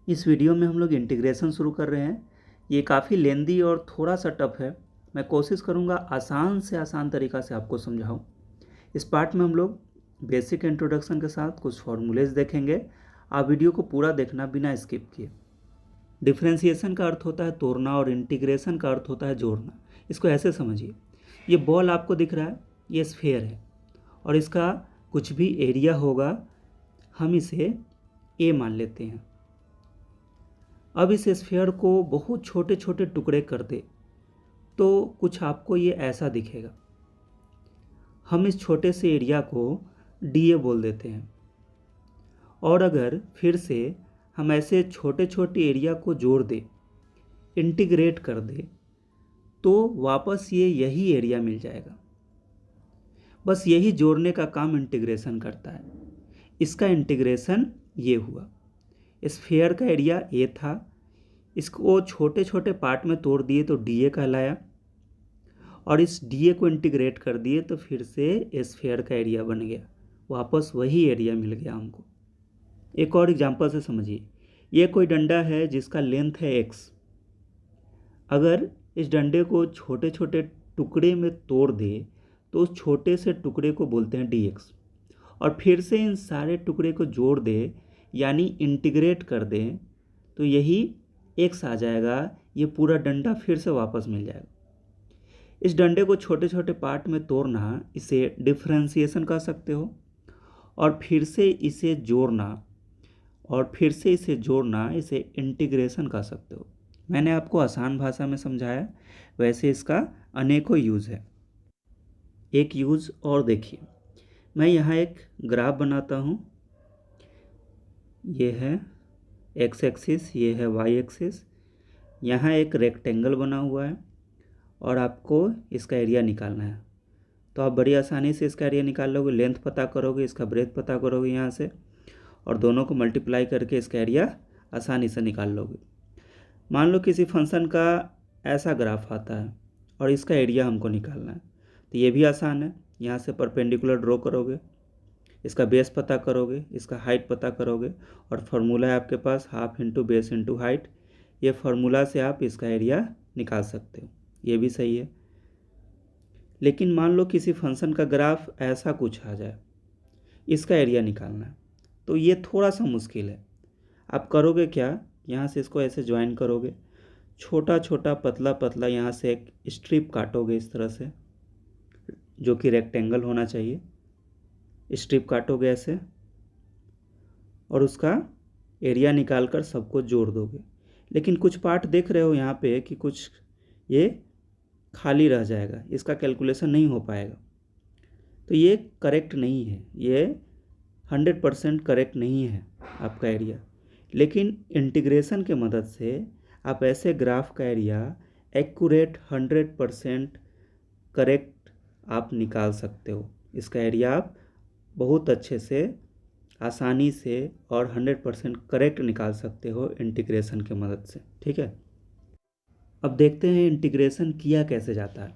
इस वीडियो में हम लोग इंटीग्रेशन शुरू कर रहे हैं। ये काफ़ी लेंदी और थोड़ा सा टफ है। मैं कोशिश करूँगा आसान से आसान तरीक़ा से आपको समझाऊँ। इस पार्ट में हम लोग बेसिक इंट्रोडक्शन के साथ कुछ फॉर्मूलेज देखेंगे। आप वीडियो को पूरा देखना बिना स्किप किए। डिफ्रेंशिएशन का अर्थ होता है तोड़ना और इंटीग्रेशन का अर्थ होता है जोड़ना। इसको ऐसे समझिए, ये बॉल आपको दिख रहा है, ये स्फेयर है और इसका कुछ भी एरिया होगा, हम इसे ए मान लेते हैं। अब इस स्फीयर को बहुत छोटे छोटे टुकड़े कर दे तो कुछ आपको ये ऐसा दिखेगा। हम इस छोटे से एरिया को डी बोल देते हैं। और अगर फिर से हम ऐसे छोटे छोटे एरिया को जोड़ दे, इंटीग्रेट कर दे, तो वापस ये यही एरिया मिल जाएगा। बस यही जोड़ने का काम इंटीग्रेशन करता है। इसका इंटीग्रेशन ये हुआ। स्फीयर का एरिया ए था, इसको छोटे छोटे पार्ट में तोड़ दिए तो डी ए कहलाया, और इस डी ए को इंटीग्रेट कर दिए तो फिर से स्फीयर का एरिया बन गया। वापस वही एरिया मिल गया हमको। एक और एग्जांपल से समझिए, ये कोई डंडा है जिसका लेंथ है एक्स। अगर इस डंडे को छोटे छोटे टुकड़े में तोड़ दे तो उस छोटे से टुकड़े को बोलते हैं डी एक्स, और फिर से इन सारे टुकड़े को जोड़ दे यानी इंटीग्रेट कर दें तो यही एक्स आ जाएगा। ये पूरा डंडा फिर से वापस मिल जाएगा। इस डंडे को छोटे छोटे पार्ट में तोड़ना, इसे डिफरेंशिएशन कह सकते हो, और फिर से इसे जोड़ना और फिर से इसे जोड़ना, इसे इंटीग्रेशन कह सकते हो। मैंने आपको आसान भाषा में समझाया, वैसे इसका अनेकों यूज़ है। एक यूज़ और देखिए, मैं यहाँ एक ग्राफ बनाता हूँ। ये है एक्स एक्सिस, ये है वाई एक्सिस। यहाँ एक रेक्टेंगल बना हुआ है और आपको इसका एरिया निकालना है। तो आप बड़ी आसानी से इसका एरिया निकाल लोगे। लेंथ पता करोगे, इसका ब्रेथ पता करोगे यहाँ से, और दोनों को मल्टीप्लाई करके इसका एरिया आसानी से निकाल लोगे। मान लो किसी फंक्शन का ऐसा ग्राफ आता है और इसका एरिया हमको निकालना है, तो ये भी आसान है। यहाँ से परपेंडिकुलर ड्रॉ करोगे, इसका बेस पता करोगे, इसका हाइट पता करोगे, और फार्मूला है आपके पास half into base into height. ये फार्मूला से आप इसका एरिया निकाल सकते हो, ये भी सही है। लेकिन मान लो किसी फंक्शन का ग्राफ ऐसा कुछ आ जाए, इसका एरिया निकालना है, तो ये थोड़ा सा मुश्किल है। आप करोगे क्या, यहाँ से इसको ऐसे ज्वाइन करोगे, छोटा छोटा पतला पतला यहाँ से एक स्ट्रिप काटोगे इस तरह से, जो कि रेक्टेंगल होना चाहिए। स्ट्रिप काटोगे ऐसे और उसका एरिया निकाल कर सबको जोड़ दोगे। लेकिन कुछ पार्ट देख रहे हो यहाँ पे कि कुछ ये खाली रह जाएगा, इसका कैलकुलेशन नहीं हो पाएगा। तो ये करेक्ट नहीं है, ये 100% करेक्ट नहीं है आपका एरिया। लेकिन इंटीग्रेशन के मदद से आप ऐसे ग्राफ का एरिया एक्यूरेट 100% करेक्ट आप निकाल सकते हो। इसका एरिया आप बहुत अच्छे से, आसानी से और 100% करेक्ट निकाल सकते हो इंटीग्रेशन के मदद से। ठीक है, अब देखते हैं इंटीग्रेशन किया कैसे जाता है।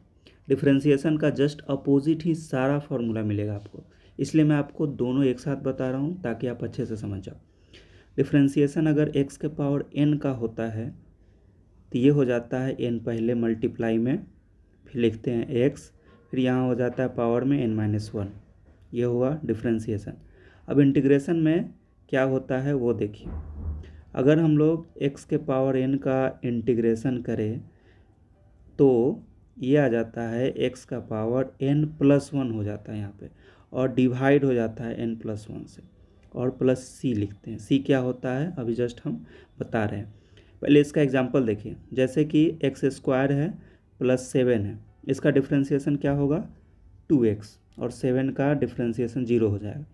डिफरेंशिएशन का जस्ट अपोजिट ही सारा फॉर्मूला मिलेगा आपको, इसलिए मैं आपको दोनों एक साथ बता रहा हूँ ताकि आप अच्छे से समझ जाओ। डिफरेंशिएशन अगर x के पावर n का होता है तो ये हो जाता है n पहले मल्टीप्लाई में, फिर लिखते हैं x, फिर यहाँ हो जाता है पावर में n-1। ये हुआ डिफरेंशिएशन। अब इंटीग्रेशन में क्या होता है वो देखिए। अगर हम लोग x के पावर n का इंटीग्रेशन करें तो ये आ जाता है x का पावर n+1 हो जाता है यहाँ पे, और डिवाइड हो जाता है n+1 से, और प्लस c लिखते हैं। c क्या होता है अभी जस्ट हम बता रहे हैं। पहले इसका एग्जांपल देखिए, जैसे कि x² है प्लस 7 है, इसका डिफ्रेंशिएशन क्या होगा 2x, और 7 का डिफ्रेंशिएशन 0 हो जाएगा।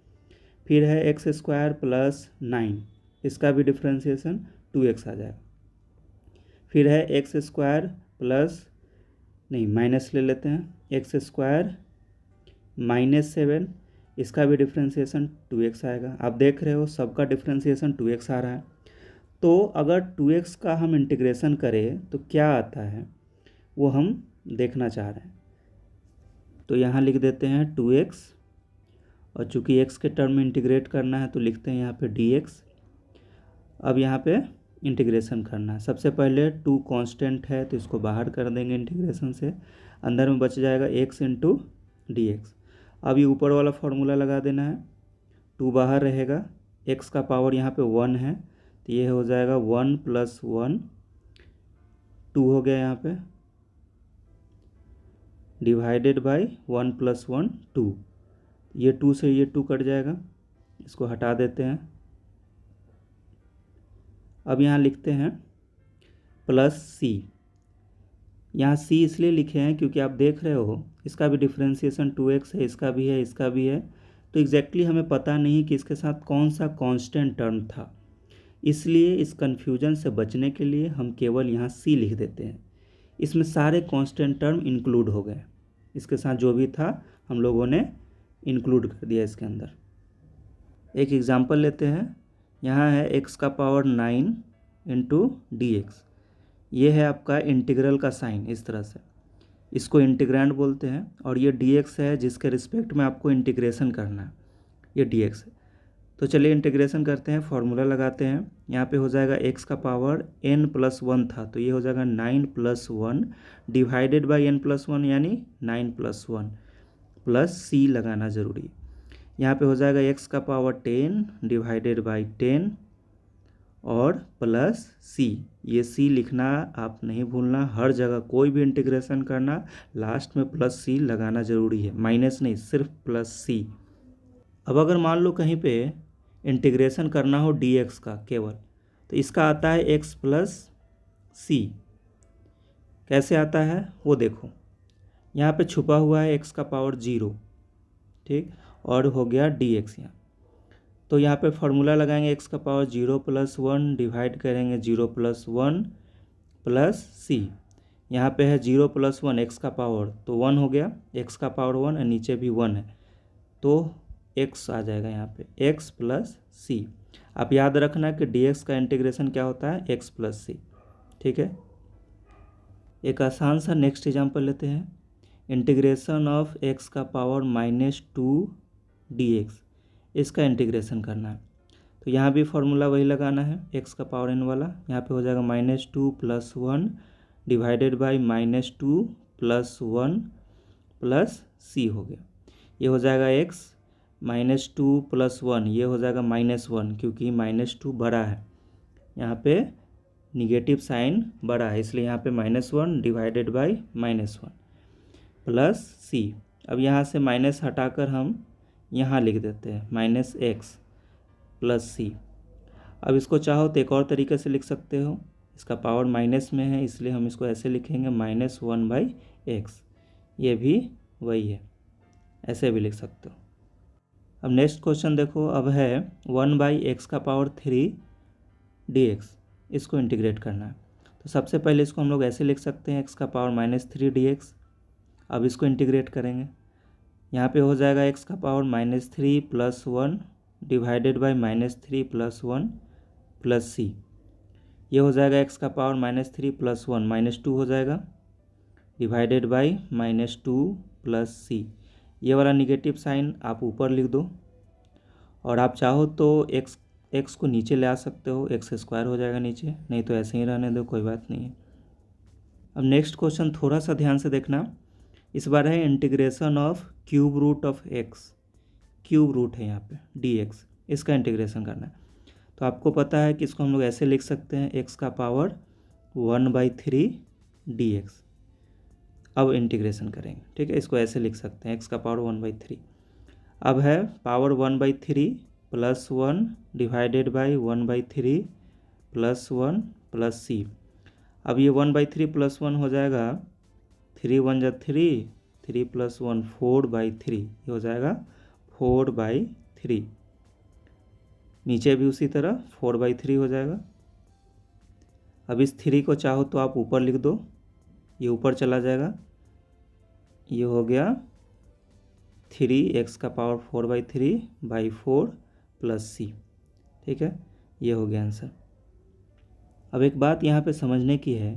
फिर है x² प्लस 9, इसका भी डिफ्रेंशिएशन 2x आ जाएगा। फिर है x² प्लस, नहीं माइनस ले लेते हैं, x² -7, इसका भी डिफ्रेंशिएशन 2x आएगा। आप देख रहे हो सबका डिफ्रेंशिएशन 2x आ रहा है। तो अगर 2x का हम इंटीग्रेशन करें तो क्या आता है वो हम देखना चाह रहे हैं। तो यहाँ लिख देते हैं 2x, और चूँकि x के टर्म में इंटीग्रेट करना है तो लिखते हैं यहाँ पे dx। अब यहाँ पे इंटीग्रेशन करना है। सबसे पहले टू कांस्टेंट है तो इसको बाहर कर देंगे इंटीग्रेशन से, अंदर में बच जाएगा x इंटू डी एक्स। अब ये ऊपर वाला फॉर्मूला लगा देना है, टू बाहर रहेगा, x का पावर यहाँ पे 1 है तो ये हो जाएगा 1 प्लस 1, 2 हो गया यहाँ पे, डिवाइडेड बाई 1 प्लस 1 2, ये 2 से ये 2 कट जाएगा, इसको हटा देते हैं। अब यहाँ लिखते हैं प्लस सी। यहाँ सी इसलिए लिखे हैं क्योंकि आप देख रहे हो इसका भी डिफ्रेंशिएशन 2x है, इसका भी है, इसका भी है, तो एग्जैक्टली हमें पता नहीं कि इसके साथ कौन सा कांस्टेंट टर्म था, इसलिए इस कन्फ्यूजन से बचने के लिए हम केवल यहाँ सी लिख देते हैं। इसमें सारे कांस्टेंट टर्म इंक्लूड हो गए, इसके साथ जो भी था हम लोगों ने इंक्लूड कर दिया इसके अंदर। एक एग्जांपल लेते हैं, यहाँ है x का पावर 9 इंटू डी एक्स। ये है आपका इंटीग्रल का साइन, इस तरह से इसको इंटीग्रैंड बोलते हैं, और ये dx है जिसके रिस्पेक्ट में आपको इंटीग्रेशन करना है, ये dx है। तो चलिए इंटीग्रेशन करते हैं, फॉर्मूला लगाते हैं। यहाँ पे हो जाएगा x का पावर n प्लस 1 था तो ये हो जाएगा 9 plus 1 divided by n plus 1 यानी 9 प्लस 1 प्लस c लगाना ज़रूरी है। यहाँ पे हो जाएगा x का पावर 10 डिवाइडेड बाई 10 और प्लस c, ये c लिखना आप नहीं भूलना, हर जगह कोई भी इंटीग्रेशन करना लास्ट में प्लस c लगाना ज़रूरी है, माइनस नहीं, सिर्फ प्लस c। अब अगर मान लो कहीं पे इंटीग्रेशन करना हो dx का केवल, तो इसका आता है x प्लस c। कैसे आता है वो देखो, यहाँ पे छुपा हुआ है x का पावर 0, ठीक, और हो गया dx यहाँ। तो यहाँ पे फॉर्मूला लगाएंगे x का पावर 0 प्लस 1 डिवाइड करेंगे 0 प्लस 1 प्लस c। यहाँ पे है 0 प्लस 1 x का पावर, तो 1 हो गया, x का पावर 1 और नीचे भी 1 है तो x आ जाएगा यहाँ पे x प्लस c। आप याद रखना कि dx का इंटीग्रेशन क्या होता है, x प्लस c, ठीक है। एक आसान सा नेक्स्ट एग्जाम्पल लेते हैं, इंटीग्रेशन ऑफ x का पावर -2 dx, इसका इंटीग्रेशन करना है। तो यहाँ भी फॉर्मूला वही लगाना है, x का पावर n वाला, यहाँ पे हो जाएगा -2 plus 1 divided by -2 plus 1 plus c हो गया। ये हो जाएगा x -2 प्लस 1, ये हो जाएगा -1 क्योंकि -2 बड़ा है, यहाँ पे निगेटिव साइन बड़ा है इसलिए यहाँ पे -1 डिवाइडेड बाई -1 प्लस c। अब यहाँ से माइनस हटाकर हम यहाँ लिख देते हैं -x प्लस c। अब इसको चाहो तो एक और तरीके से लिख सकते हो, इसका पावर माइनस में है इसलिए हम इसको ऐसे लिखेंगे -1/x, ये भी वही है, ऐसे भी लिख सकते हो। अब नेक्स्ट क्वेश्चन देखो, अब है 1/x का पावर 3 dx, इसको इंटीग्रेट करना है। तो सबसे पहले इसको हम लोग ऐसे लिख सकते हैं x का पावर -3 dx। अब इसको इंटीग्रेट करेंगे, यहाँ पे हो जाएगा x का power -3 plus 1 divided by -3 plus 1 plus c। ये हो जाएगा x का पावर -3 प्लस 1 -2 हो जाएगा डिवाइडेड बाई -2 प्लस c। ये वाला निगेटिव साइन आप ऊपर लिख दो, और आप चाहो तो x को नीचे ले आ सकते हो, x² हो जाएगा नीचे, नहीं तो ऐसे ही रहने दो, कोई बात नहीं है। अब नेक्स्ट क्वेश्चन थोड़ा सा ध्यान से देखना, इस बार है integration of cube root of x, cube root है यहाँ पे dx, इसका इंटीग्रेशन करना है। तो आपको पता है कि इसको हम लोग ऐसे लिख सकते हैं x का पावर 1/3 dx। अब इंटीग्रेशन करेंगे, ठीक है, इसको ऐसे लिख सकते हैं x का पावर 1/3। अब है power 1/3 plus 1 divided by 1/3 plus 1 plus c। अब ये 1/3 प्लस 1 हो जाएगा 3 1 जा 3, 3 प्लस 1 4/3, ये हो जाएगा 4/3। नीचे भी उसी तरह 4/3 हो जाएगा। अब इस 3 को चाहो तो आप ऊपर लिख दो, ये ऊपर चला जाएगा, ये हो गया 3x का पावर 4/3/4 प्लस c, ठीक है, ये हो गया आंसर। अब एक बात यहाँ पे समझने की है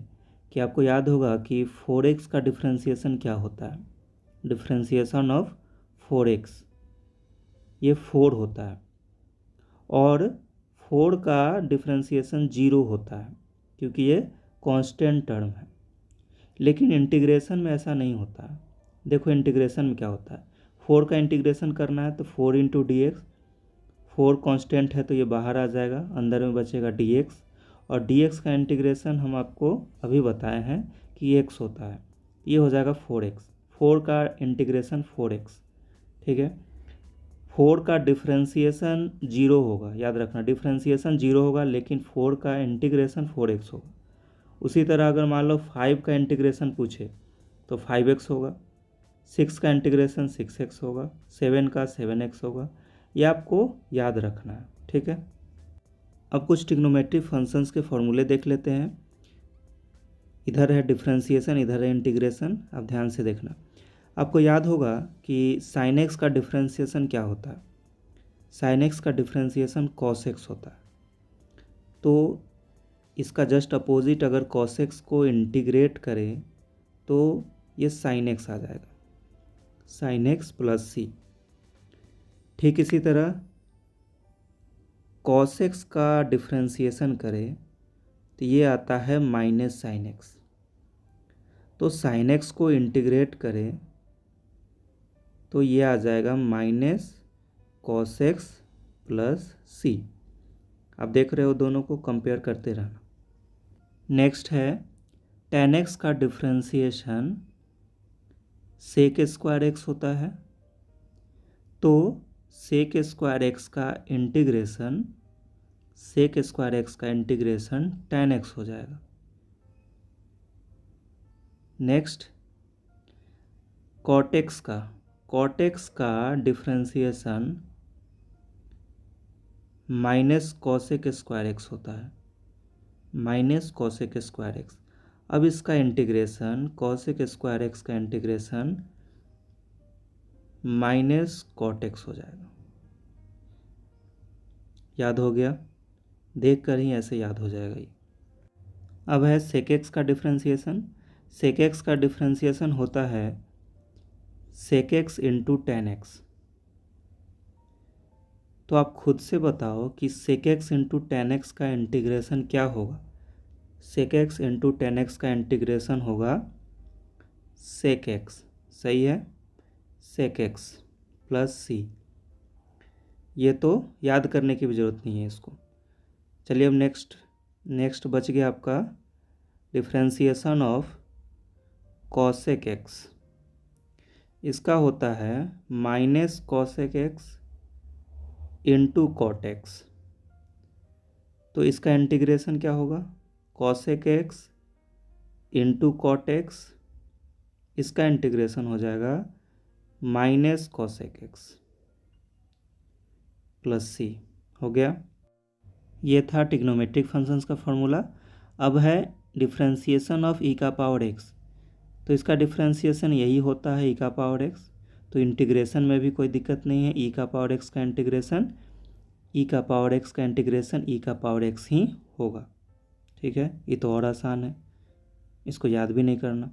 कि आपको याद होगा कि 4x का डिफ्रेंशिएशन क्या होता है, डिफ्रेंशिएशन ऑफ 4x, ये 4 होता है, और 4 का डिफरेंशिएशन 0 होता है क्योंकि ये कांस्टेंट टर्म है। लेकिन इंटीग्रेशन में ऐसा नहीं होता है। देखो इंटीग्रेशन में क्या होता है, 4 का इंटीग्रेशन करना है तो 4 इंटू डी एक्स, 4 कॉन्स्टेंट है तो ये बाहर आ जाएगा, अंदर में बचेगा डी एक्स, और डी एक्स का इंटीग्रेशन हम आपको अभी बताए हैं कि एक्स होता है, ये हो जाएगा 4x। 4 का इंटीग्रेशन 4x, ठीक है। 4 का डिफ्रेंशिएशन 0 होगा, याद रखना डिफ्रेंशिएशन 0 होगा, लेकिन 4 का इंटीग्रेशन 4x होगा। उसी तरह अगर मान लो 5 का इंटीग्रेशन पूछे तो 5x होगा, 6 का इंटीग्रेशन 6x होगा, 7 का 7x होगा। ये आपको याद रखना है, ठीक है। अब कुछ ट्रिग्नोमेट्रिक फंक्शंस के फॉर्मूले देख लेते हैं। इधर है डिफ्रेंशिएशन, इधर है इंटीग्रेशन, आप ध्यान से देखना। आपको याद होगा कि साइन एक्स का डिफ्रेंशिएशन क्या होता है, साइन एक्स का डिफ्रेंशिएशन कॉस एक्स होता है। तो इसका जस्ट अपोजिट अगर कॉस एक्स को इंटीग्रेट करें तो ये साइन एक्स आ जाएगा, साइन एक्स प्लस सी। ठीक इसी तरह कॉस एक्स का डिफ्रेंशिएशन करें तो ये आता है माइनस साइन एक्स। तो साइन एक्स को इंटीग्रेट करें तो ये आ जाएगा माइनस कॉस एक्स प्लस सी। आप देख रहे हो, दोनों को कंपेयर करते रहना। नेक्स्ट है टेन एक्स का डिफ्रेंशिएशन सेक स्क्वायर एक्स होता है, तो सेक स्क्वायर एक्स का इंटीग्रेशन, सेक स्क्वायर एक्स का इंटीग्रेशन टेन एक्स हो जाएगा। नेक्स्ट कॉट एक्स का differentiation minus cosec square x होता है, माइनस कॉसेक स्क्वायर एक्स। अब इसका इंटीग्रेशन, कॉसेक स्क्वायर एक्स का इंटीग्रेशन माइनस कॉट एक्स हो जाएगा। याद हो गया, देख कर ही ऐसे याद हो जाएगा ये। अब है सेक एक्स का डिफ्रेंशिएशन। सेक एक्स का डिफ्रेंशिएशन होता है sec x into tan x. तो आप खुद से बताओ कि sec x into tan x का इंटीग्रेशन क्या होगा। Sec x into tan x का इंटीग्रेशन होगा सेक एक्स, सही है, सेक एक्स प्लस सी। ये तो याद करने की भी ज़रूरत नहीं है इसको। चलिए अब नेक्स्ट बच गया आपका डिफ्रेंशिएशन ऑफ कॉसेक एक्स। इसका होता है minus cosec x into cot x. तो इसका इंटीग्रेशन क्या होगा, cosec x into cot x, इसका इंटीग्रेशन हो जाएगा minus cosec x plus c. हो गया, ये था ट्रिग्नोमेट्रिक फंक्शंस का फॉर्मूला। अब है डिफ्रेंशिएशन ऑफ ई का पावर एक्स। तो इसका डिफ्रेंशिएशन यही होता है ई का पावर एक्स, तो इंटीग्रेशन में भी कोई दिक्कत नहीं है। ई का पावर एक्स का इंटीग्रेशन, ई का पावर एक्स का इंटीग्रेशन ई का पावर एक्स ही होगा, ठीक है। ये तो और आसान है, इसको याद भी नहीं करना।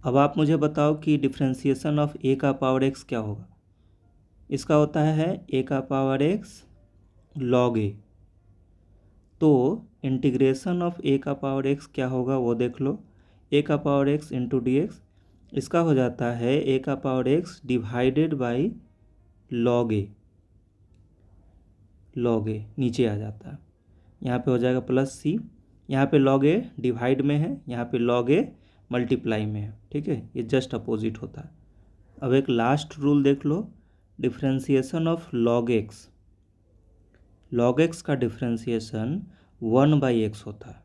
अब आप मुझे बताओ कि डिफ्रेंशिएशन ऑफ ए का पावर एक्स क्या होगा। इसका होता है ए का पावर एक्स लॉग ए। तो इंटीग्रेशन ऑफ ए का पावर एक्स क्या होगा वो देख लो, ए का power x into d x. इसका हो जाता है ए का power x divided by log a, log a नीचे आ जाता है, यहाँ पे हो जाएगा प्लस सी। यहाँ पे लॉग ए डिवाइड में है, यहाँ पे लॉग ए मल्टीप्लाई में है, ठीक है, ये जस्ट अपोजिट होता है। अब एक लास्ट रूल देख लो, differentiation of log x. Log x का डिफ्रेंशिएशन 1/x होता है,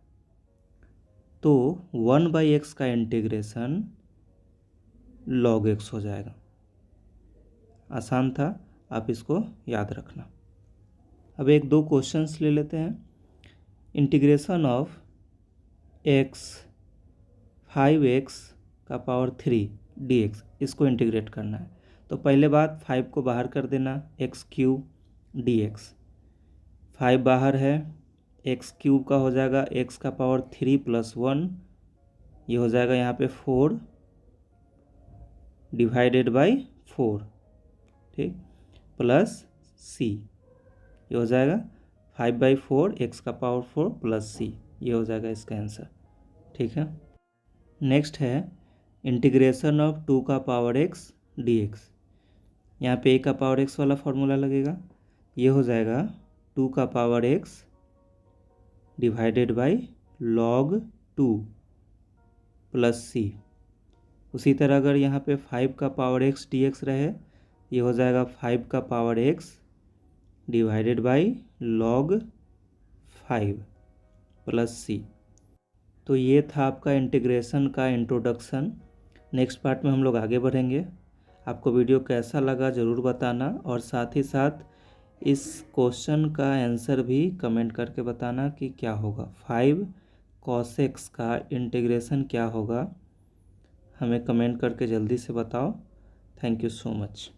तो 1/x का इंटीग्रेशन log x हो जाएगा। आसान था, आप इसको याद रखना। अब एक दो क्वेश्चंस ले लेते हैं। इंटीग्रेशन ऑफ x 5x का पावर 3 dx, इसको इंटीग्रेट करना है। तो पहले बात 5 को बाहर कर देना, x³ dx। 5 बाहर है, x³ का हो जाएगा x का पावर 3 + 1, ये हो जाएगा यहाँ पे 4 डिवाइडेड बाई 4, ठीक, प्लस c, ये हो जाएगा 5/4 x⁴ प्लस c, ये हो जाएगा इसका आंसर। ठीक है। नेक्स्ट है इंटीग्रेशन ऑफ 2⁻x dx। यहाँ पे a⁻x वाला फॉर्मूला लगेगा, ये हो जाएगा 2⁻x divided by log 2 plus c। उसी तरह अगर यहाँ पे 5⁻x dx रहे, ये हो जाएगा 5⁻x divided by log 5 plus c। तो ये था आपका इंटीग्रेशन का इंट्रोडक्शन। नेक्स्ट पार्ट में हम लोग आगे बढ़ेंगे। आपको वीडियो कैसा लगा ज़रूर बताना, और साथ ही साथ इस क्वेश्चन का आंसर भी कमेंट करके बताना कि क्या होगा। 5 cos x का इंटीग्रेशन क्या होगा, हमें कमेंट करके जल्दी से बताओ। Thank you so much.